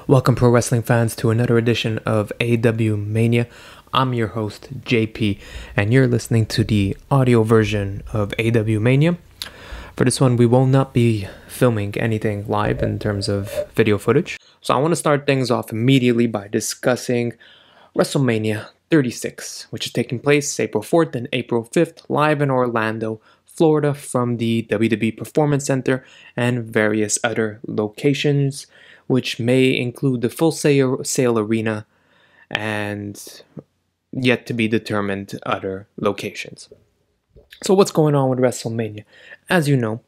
Welcome, pro wrestling fans, to another edition of AWMania. I'm your host, JP, and you're listening to the audio version of AWMania. For this one, we will not be filming anything live in terms of video footage. So I want to start things off immediately by discussing WrestleMania 36, which is taking place April 4th and April 5th, live in Orlando, Florida, from the WWE Performance Center and various other locations, which may include the Full Sail Arena and yet to be determined other locations. So what's going on with WrestleMania? As you know,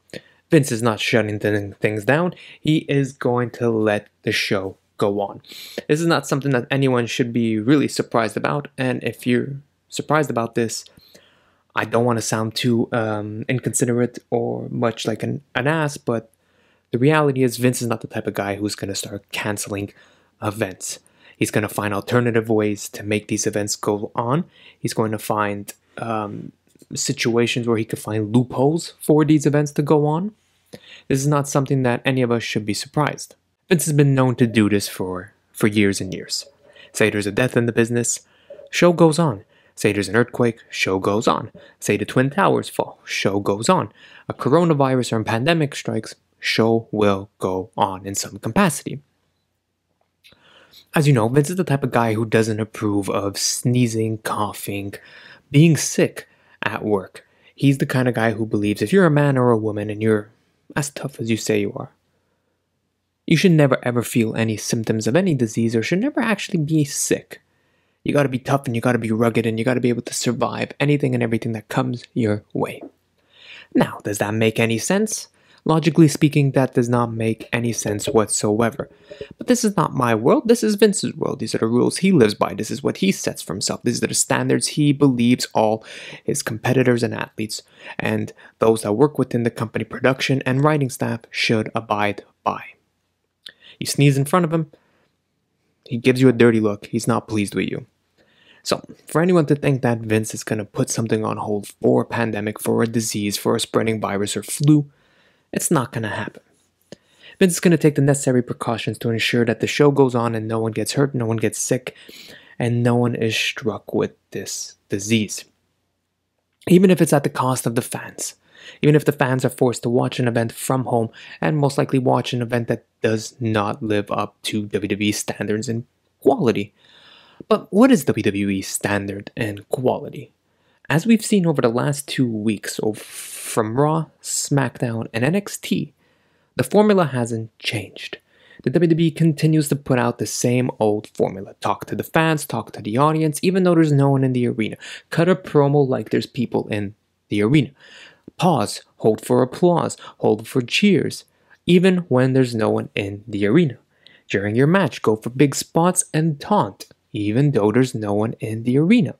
Vince is not shutting things down. He is going to let the show go on. This is not something that anyone should be really surprised about, and if you're surprised about this, I don't want to sound too inconsiderate or much like an ass, but the reality is Vince is not the type of guy who's going to start canceling events. He's going to find alternative ways to make these events go on. He's going to find situations where he could find loopholes for these events to go on. This is not something that any of us should be surprised. Vince has been known to do this for years and years. Say there's a death in the business, show goes on. Say there's an earthquake, show goes on. Say the Twin Towers fall, show goes on. A coronavirus or a pandemic strikes, show will go on in some capacity. As you know, Vince is the type of guy who doesn't approve of sneezing, coughing, being sick at work. He's the kind of guy who believes if you're a man or a woman and you're as tough as you say you are, you should never ever feel any symptoms of any disease or should never actually be sick. You gotta be tough and you gotta be rugged and you gotta be able to survive anything and everything that comes your way. Now, does that make any sense? Logically speaking, that does not make any sense whatsoever. But this is not my world, this is Vince's world. These are the rules he lives by, this is what he sets for himself. These are the standards he believes all his competitors and athletes and those that work within the company production and writing staff should abide by. You sneeze in front of him, he gives you a dirty look, he's not pleased with you. So, for anyone to think that Vince is going to put something on hold for a pandemic, for a disease, for a spreading virus or flu, it's not going to happen. Vince is going to take the necessary precautions to ensure that the show goes on and no one gets hurt, no one gets sick, and no one is struck with this disease. Even if it's at the cost of the fans. Even if the fans are forced to watch an event from home and most likely watch an event that does not live up to WWE standards and quality. But what is WWE standard and quality? As we've seen over the last 2 weeks from Raw, SmackDown, and NXT, the formula hasn't changed. The WWE continues to put out the same old formula. Talk to the fans, talk to the audience, even though there's no one in the arena. Cut a promo like there's people in the arena. Pause, hold for applause, hold for cheers, even when there's no one in the arena. During your match, go for big spots and taunt, even though there's no one in the arena.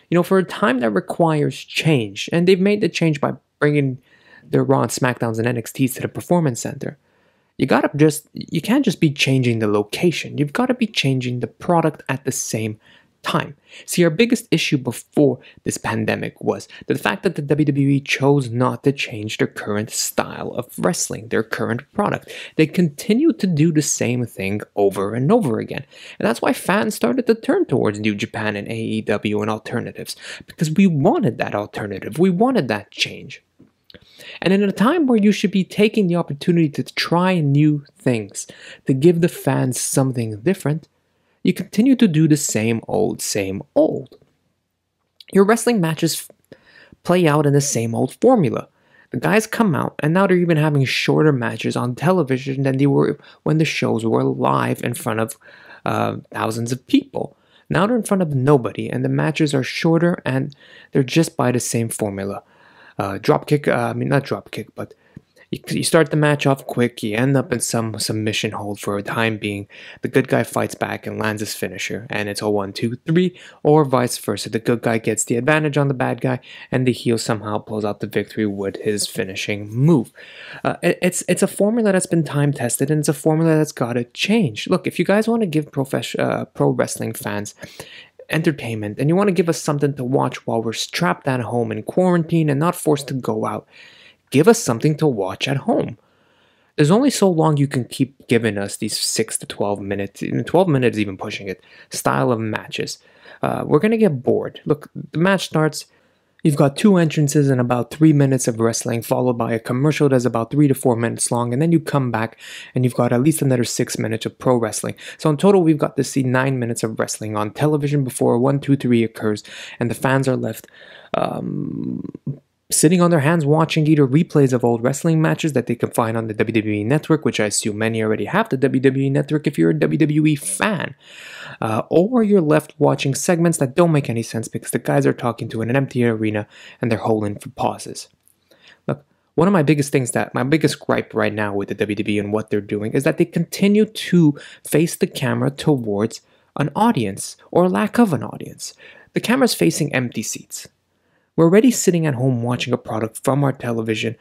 You know, for a time that requires change, and they've made the change by bringing their Raw and SmackDowns and NXTs to the Performance Center, you can't just be changing the location, you've got to be changing the product at the same time. See, our biggest issue before this pandemic was the fact that the WWE chose not to change their current style of wrestling, their current product. They continued to do the same thing over and over again. And that's why fans started to turn towards New Japan and AEW and alternatives, because we wanted that alternative, we wanted that change. And in a time where you should be taking the opportunity to try new things, to give the fans something different, you continue to do the same old, same old. Your wrestling matches play out in the same old formula. The guys come out, and now they're even having shorter matches on television than they were when the shows were live in front of thousands of people. Now they're in front of nobody, and the matches are shorter, and they're just by the same formula. Not dropkick, but you start the match off quick, you end up in some submission hold for a time being. The good guy fights back and lands his finisher, and it's a 1, 2, 3, or vice versa. The good guy gets the advantage on the bad guy, and the heel somehow pulls out the victory with his finishing move. It's a formula that's been time tested, and it's a formula that's got to change. Look, if you guys want to give pro wrestling fans entertainment, and you want to give us something to watch while we're trapped at home in quarantine and not forced to go out, give us something to watch at home. There's only so long you can keep giving us these 6 to 12 minutes, even 12 minutes even pushing it, style of matches. We're going to get bored. Look, the match starts, you've got 2 entrances and about 3 minutes of wrestling, followed by a commercial that's about 3 to 4 minutes long, and then you come back and you've got at least another 6 minutes of pro wrestling. So in total, we've got to see 9 minutes of wrestling on television before 1, 2, 3 occurs, and the fans are left sitting on their hands watching either replays of old wrestling matches that they can find on the WWE Network, which I assume many already have the WWE Network if you're a WWE fan, or you're left watching segments that don't make any sense because the guys are talking to an empty arena and they're holding for pauses. Look, one of my biggest gripe right now with the WWE and what they're doing is that they continue to face the camera towards an audience or lack of an audience. The camera's facing empty seats. We're already sitting at home watching a product from our television,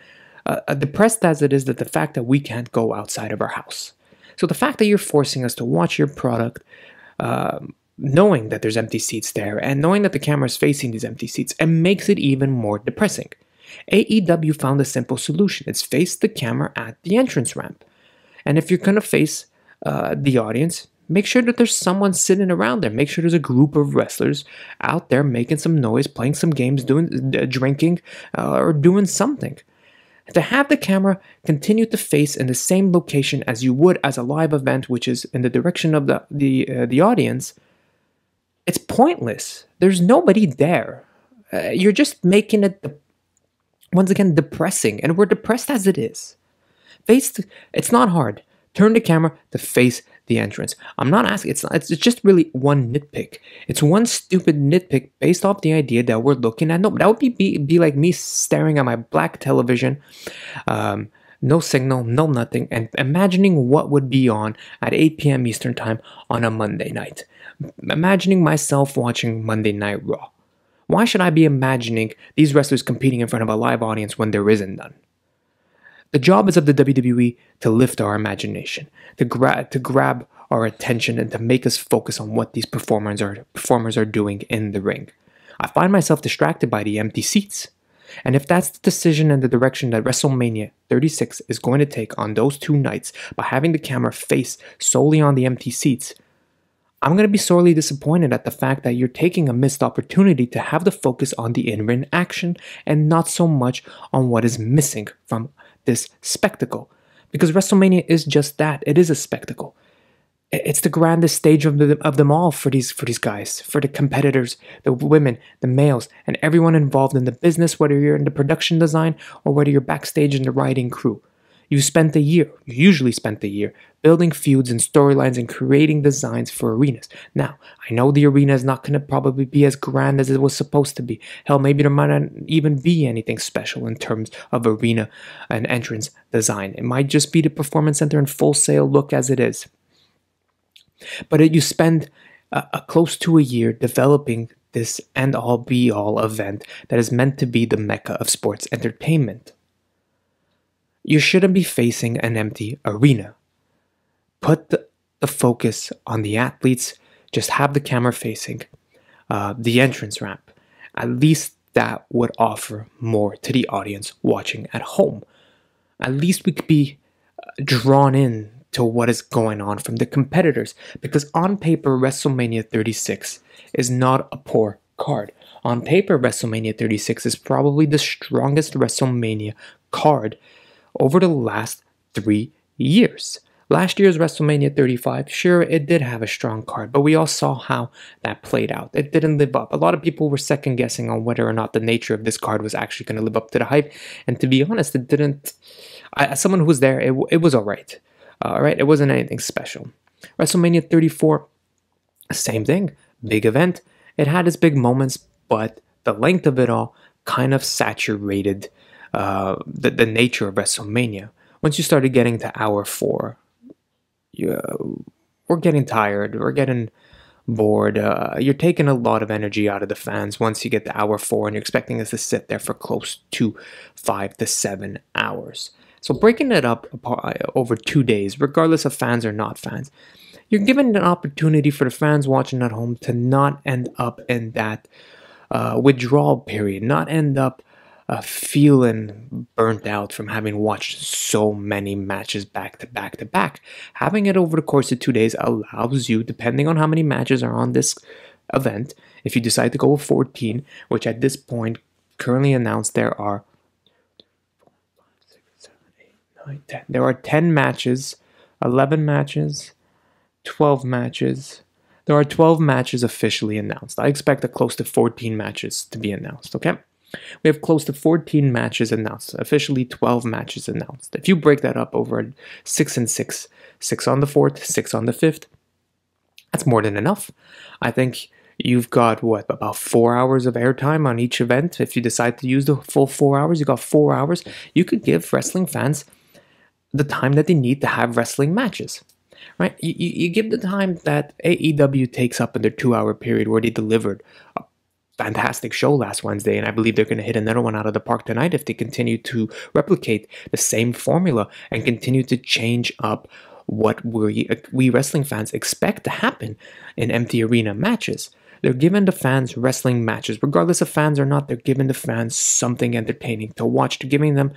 depressed as it is that the fact that we can't go outside of our house. So the fact that you're forcing us to watch your product, knowing that there's empty seats there, and knowing that the camera is facing these empty seats, it makes it even more depressing. AEW found a simple solution. It's face the camera at the entrance ramp. And if you're going to face the audience, make sure that there's someone sitting around there. Make sure there's a group of wrestlers out there making some noise, playing some games, drinking, or doing something. To have the camera continue to face in the same location as you would as a live event, which is in the direction of the audience, it's pointless. There's nobody there. You're just making it, once again, depressing, and we're depressed as it is. It's not hard. Turn the camera to face the entrance. I'm not asking, it's just really one nitpick. It's one stupid nitpick based off the idea that we're looking at. No, that would be like me staring at my black television, no signal, no nothing, and imagining what would be on at 8 p.m. Eastern Time on a Monday night. Imagining myself watching Monday Night Raw. Why should I be imagining these wrestlers competing in front of a live audience when there isn't none? The job is of the WWE to lift our imagination, to grab our attention, and to make us focus on what these performers are doing in the ring. I find myself distracted by the empty seats. And if that's the decision and the direction that WrestleMania 36 is going to take on those 2 nights, by having the camera face solely on the empty seats, I'm going to be sorely disappointed at the fact that you're taking a missed opportunity to have the focus on the in-ring action and not so much on what is missing from this spectacle. Because WrestleMania is just that. It is a spectacle. It's the grandest stage of them all for these guys, for the competitors, the women, the males, and everyone involved in the business, whether you're in the production design or whether you're backstage in the writing crew. You usually spent a year, building feuds and storylines and creating designs for arenas. Now, I know the arena is not going to probably be as grand as it was supposed to be. Hell, maybe there might not even be anything special in terms of arena and entrance design. It might just be the Performance Center in full sail look as it is. But you spend close to a year developing this end-all be-all event that is meant to be the mecca of sports entertainment. You shouldn't be facing an empty arena. Put the focus on the athletes. Just have the camera facing the entrance ramp. At least that would offer more to the audience watching at home. At least we could be drawn in to what is going on from the competitors. Because on paper, WrestleMania 36 is not a poor card. On paper, WrestleMania 36 is probably the strongest WrestleMania card over the last 3 years. Last year's WrestleMania 35, sure, it did have a strong card, but we all saw how that played out. It didn't live up. A lot of people were second guessing on whether or not the nature of this card was actually going to live up to the hype. And to be honest, it didn't. As someone who was there, it was all right. It wasn't anything special. WrestleMania 34, same thing. Big event. It had its big moments, but the length of it all kind of saturated the nature of WrestleMania. Once you started getting to hour 4, we're getting tired, we're getting bored. You're taking a lot of energy out of the fans once you get to hour 4, and you're expecting us to sit there for close to 5 to 7 hours. So breaking it up over 2 days, regardless of fans or not fans, you're giving an opportunity for the fans watching at home to not end up in that withdrawal period, not end up feeling burnt out from having watched so many matches back to back to back. Having it over the course of 2 days allows you, depending on how many matches are on this event, if you decide to go with 14, which at this point currently announced there are 10. There are 10 matches, 11 matches, 12 matches. There are 12 matches officially announced. I expect close to 14 matches to be announced, okay? We have close to 14 matches announced, officially 12 matches announced. If you break that up over 6 and 6, 6 on the 4th, 6 on the 5th, that's more than enough. I think you've got, about 4 hours of airtime on each event. If you decide to use the full 4 hours, you got 4 hours. You could give wrestling fans the time that they need to have wrestling matches. Right? You give the time that AEW takes up in their 2-hour period where they delivered a fantastic show last Wednesday, and I believe they're going to hit another one out of the park tonight if they continue to replicate the same formula and continue to change up what we wrestling fans expect to happen in empty arena matches. They're giving the fans wrestling matches, regardless of fans or not. They're giving the fans something entertaining to watch, to giving them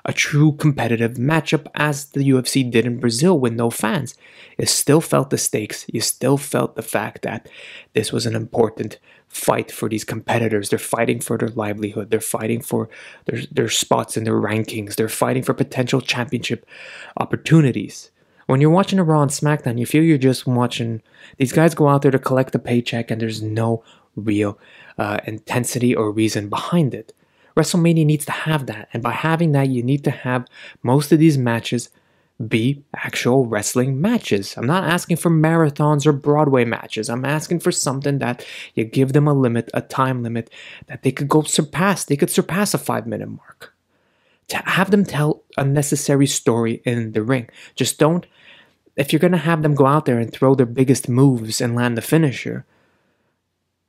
a true competitive matchup, as the UFC did in Brazil with no fans. You still felt the stakes. You still felt the fact that this was an important fight for these competitors. They're fighting for their livelihood. They're fighting for their spots in their rankings. They're fighting for potential championship opportunities. When you're watching a Raw and SmackDown, you feel you're just watching these guys go out there to collect a paycheck, and there's no real intensity or reason behind it. WrestleMania needs to have that, and by having that, you need to have most of these matches be actual wrestling matches. I'm not asking for marathons or Broadway matches. I'm asking for something that you give them a limit, a time limit, that they could surpass. They could surpass a 5-minute mark. To have them tell a necessary story in the ring. Just don't, if you're going to have them go out there and throw their biggest moves and land the finisher,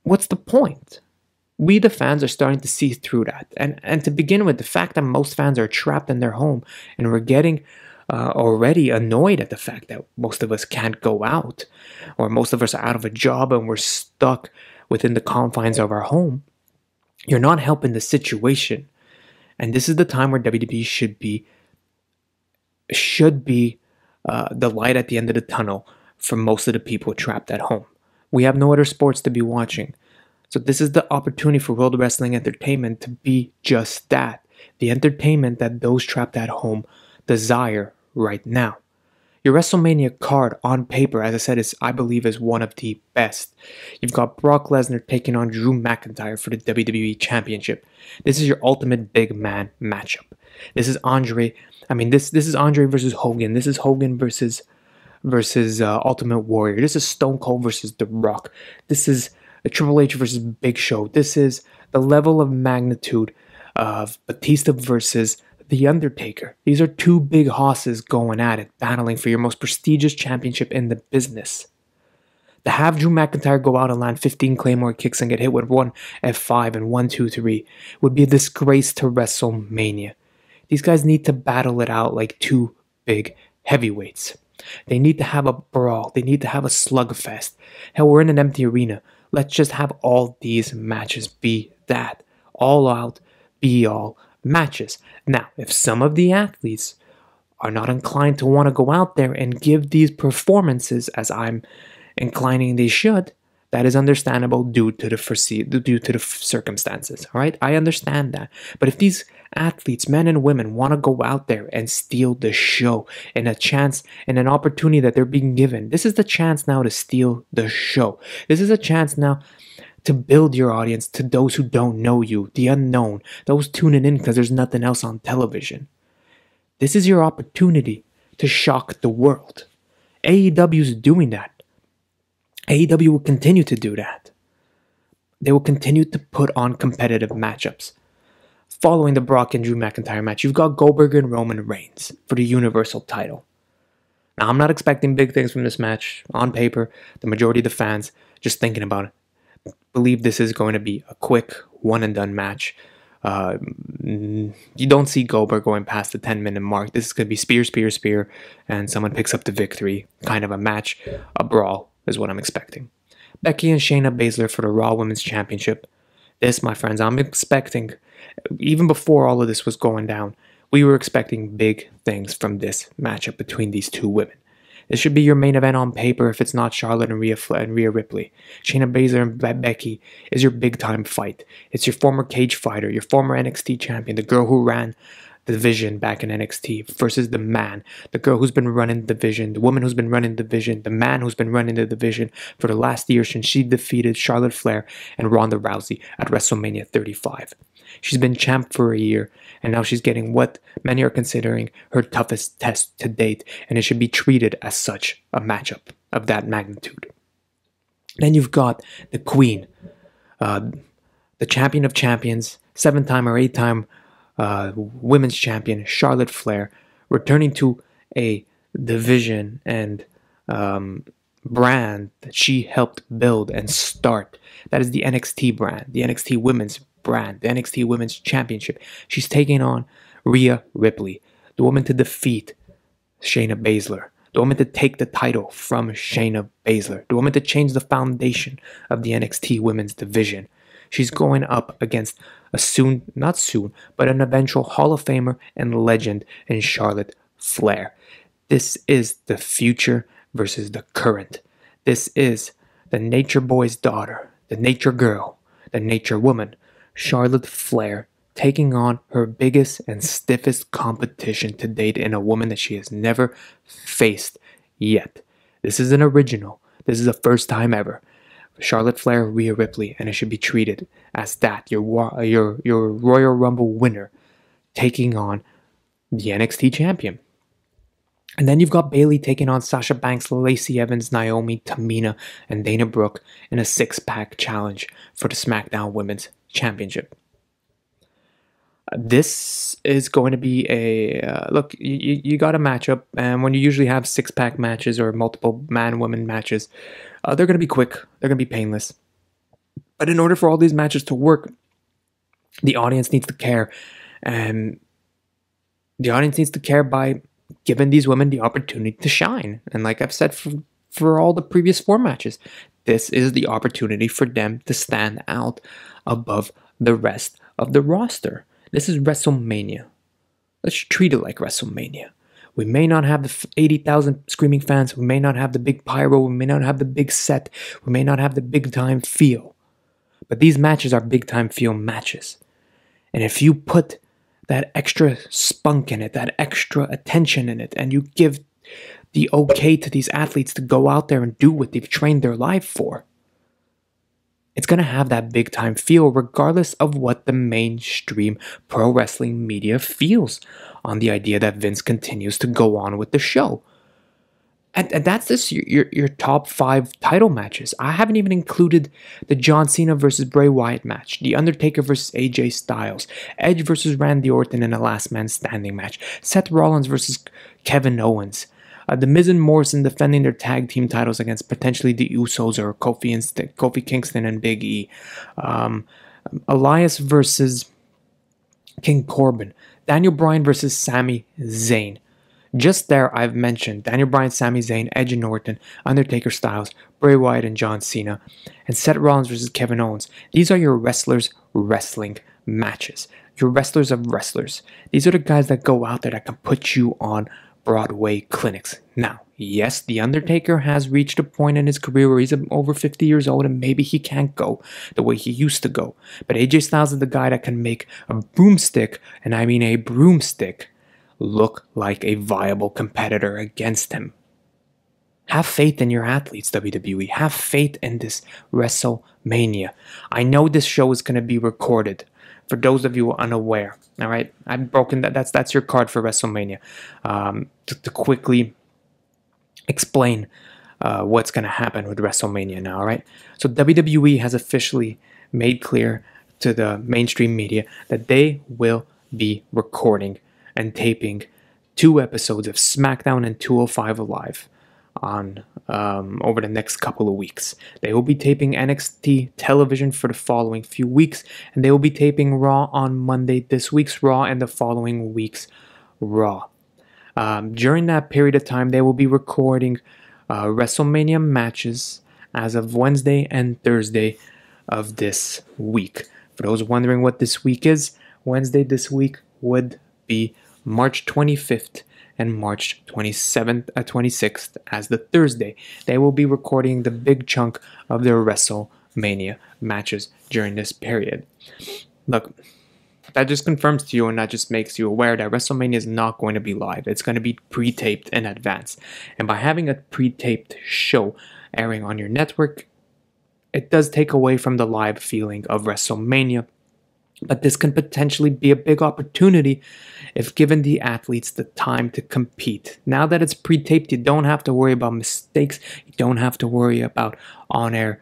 what's the point? We, the fans, are starting to see through that. And to begin with, the fact that most fans are trapped in their home, and we're getting already annoyed at the fact that most of us can't go out, or most of us are out of a job and we're stuck within the confines of our home, you're not helping the situation. And this is the time where WWE should be the light at the end of the tunnel for most of the people trapped at home. We have no other sports to be watching. So this is the opportunity for World Wrestling Entertainment to be just that. The entertainment that those trapped at home desire right now. Your WrestleMania card on paper, as I said, I believe is one of the best. You've got Brock Lesnar taking on Drew McIntyre for the WWE Championship. This is your ultimate big man matchup. This is Andre. This is Andre versus Hogan. This is Hogan versus Ultimate Warrior. This is Stone Cold versus The Rock. This is Triple H versus Big Show. This is the level of magnitude of Batista versus The Undertaker. These are two big hosses going at it, battling for your most prestigious championship in the business. To have Drew McIntyre go out and land 15 Claymore kicks and get hit with one F5 and 1, 2, 3 would be a disgrace to WrestleMania. These guys need to battle it out like two big heavyweights. They need to have a brawl. They need to have a slugfest. Hell, we're in an empty arena. Let's just have all these matches be that. All out, be all matches. Now, if some of the athletes are not inclined to want to go out there and give these performances as I'm inclining they should, that is understandable due to the circumstances. All right, I understand that. But if these athletes, men and women, want to go out there and steal the show and a chance and an opportunity that they're being given, this is the chance now to steal the show. This is a chance now to build your audience to those who don't know you, the unknown, those tuning in because there's nothing else on television. This is your opportunity to shock the world. AEW is doing that. AEW will continue to do that. They will continue to put on competitive matchups. Following the Brock and Drew McIntyre match, you've got Goldberg and Roman Reigns for the Universal title. Now, I'm not expecting big things from this match. On paper, the majority of the fans, just thinking about it, believe this is going to be a quick one-and-done match. You don't see Goldberg going past the 10-minute mark. This is going to be spear, spear, spear, and someone picks up the victory. Kind of a match, a brawl is what I'm expecting. Becky and Shayna Baszler for the Raw Women's Championship. This, my friends, I'm expecting, even before all of this was going down, we were expecting big things from this matchup between these two women. This should be your main event on paper if it's not Charlotte and Rhea Ripley. Shayna Baszler and Becky is your big-time fight. It's your former cage fighter, your former NXT champion, the girl who ran the division back in NXT versus the man, the girl who's been running the division, the woman who's been running the division, the man who's been running the division for the last year since she defeated Charlotte Flair and Ronda Rousey at WrestleMania 35. She's been champ for a year, and now she's getting what many are considering her toughest test to date, and it should be treated as such, a matchup of that magnitude. Then you've got the queen, the champion of champions, 7-time or 8-time women's champion, Charlotte Flair, returning to a division and brand that she helped build and start. That is the NXT brand, the NXT women's brand, the NXT Women's Championship. She's taking on Rhea Ripley, the woman to defeat Shayna Baszler, the woman to take the title from Shayna Baszler, the woman to change the foundation of the NXT Women's division. She's going up against but an eventual Hall of Famer and legend in Charlotte Flair. This is the future versus the current. This is the nature boy's daughter, the nature girl, the nature woman, Charlotte Flair, taking on her biggest and stiffest competition to date in a woman that she has never faced yet. This is an original. This is the first time ever. Charlotte Flair, Rhea Ripley, and it should be treated as that, your Royal Rumble winner taking on the NXT champion. And then you've got Bayley taking on Sasha Banks, Lacey Evans, Naomi, Tamina, and Dana Brooke in a 6-pack challenge for the SmackDown Women's Championship. This is going to be a look. You got a matchup, and when you usually have 6-pack matches or multiple man-woman matches, they're going to be quick. They're going to be painless. But in order for all these matches to work, the audience needs to care, and the audience needs to care by giving these women the opportunity to shine. And like I've said for all the previous 4 matches, this is the opportunity for them to stand out above the rest of the roster. This is WrestleMania. Let's treat it like WrestleMania. We may not have the 80,000 screaming fans. We may not have the big pyro. We may not have the big set. We may not have the big time feel. But these matches are big time feel matches. And if you put that extra spunk in it, that extra attention in it, and you give the okay to these athletes to go out there and do what they've trained their life for, it's going to have that big time feel regardless of what the mainstream pro wrestling media feels on the idea that Vince continues to go on with the show. And that's this your top 5 title matches. I haven't even included the John Cena versus Bray Wyatt match, the Undertaker versus AJ Styles, Edge versus Randy Orton in a last man standing match, Seth Rollins versus Kevin Owens, The Miz and Morrison defending their tag team titles against potentially the Usos or Kofi Kingston and Big E, Elias versus King Corbin, Daniel Bryan versus Sami Zayn. Just there, I've mentioned Daniel Bryan, Sami Zayn, Edge and Orton, Undertaker Styles, Bray Wyatt and John Cena, and Seth Rollins versus Kevin Owens. These are your wrestlers wrestling matches. Your wrestlers of wrestlers. These are the guys that go out there that can put you on Broadway clinics. Now, yes, The Undertaker has reached a point in his career where he's over 50 years old and maybe he can't go the way he used to go. But AJ Styles is the guy that can make a broomstick, and I mean a broomstick, look like a viable competitor against him. Have faith in your athletes, WWE. Have faith in this WrestleMania. I know this show is going to be recorded. For those of you who are unaware, all right, I've broken that. That's your card for WrestleMania. To quickly explain what's going to happen with WrestleMania now, all right? So WWE has officially made clear to the mainstream media that they will be recording and taping 2 episodes of SmackDown and 205 Live on over the next couple of weeks. They will be taping NXT television for the following few weeks, and they will be taping Raw on Monday, this week's Raw and the following week's Raw. During that period of time, they will be recording WrestleMania matches as of Wednesday and Thursday of this week. For those wondering what this week is, Wednesday this week would be March 25th and March 26th as the Thursday. They will be recording the big chunk of their WrestleMania matches during this period. Look, that just confirms to you and that just makes you aware that WrestleMania is not going to be live. It's going to be pre-taped in advance. And by having a pre-taped show airing on your network, it does take away from the live feeling of WrestleMania. But this can potentially be a big opportunity if given the athletes the time to compete. Now that it's pre-taped, you don't have to worry about mistakes. You don't have to worry about on-air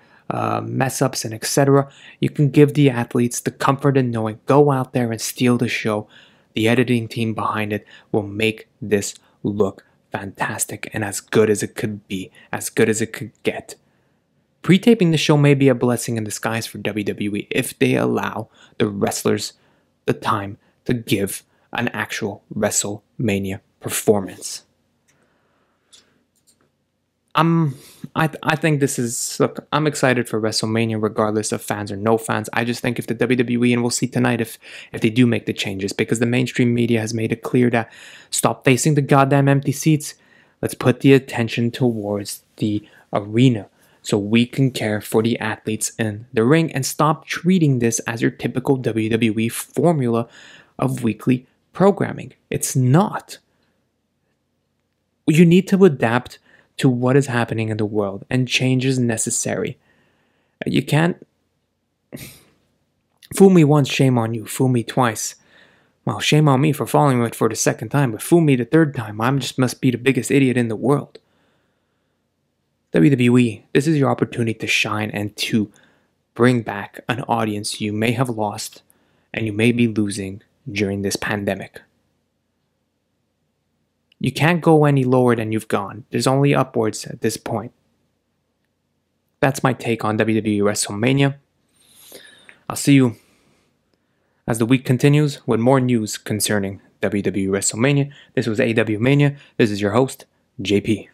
mess-ups and etc. You can give the athletes the comfort in knowing, go out there and steal the show. The editing team behind it will make this look fantastic and as good as it could be, as good as it could get. Pre-taping the show may be a blessing in disguise for WWE if they allow the wrestlers the time to give an actual WrestleMania performance. I think this is, look, I'm excited for WrestleMania regardless of fans or no fans. I just think if the WWE, and we'll see tonight if they do make the changes, because the mainstream media has made it clear that stop facing the goddamn empty seats. Let's put the attention towards the arena so we can care for the athletes in the ring and stop treating this as your typical WWE formula of weekly programming. It's not. You need to adapt to what is happening in the world, and change is necessary. You can't fool me once, shame on you. Fool me twice, well, shame on me for falling with it for the second time, but fool me the third time, I just must be the biggest idiot in the world. WWE, this is your opportunity to shine and to bring back an audience you may have lost and you may be losing during this pandemic. You can't go any lower than you've gone. There's only upwards at this point. That's my take on WWE WrestleMania. I'll see you as the week continues with more news concerning WWE WrestleMania. This was AWMania. This is your host, JP.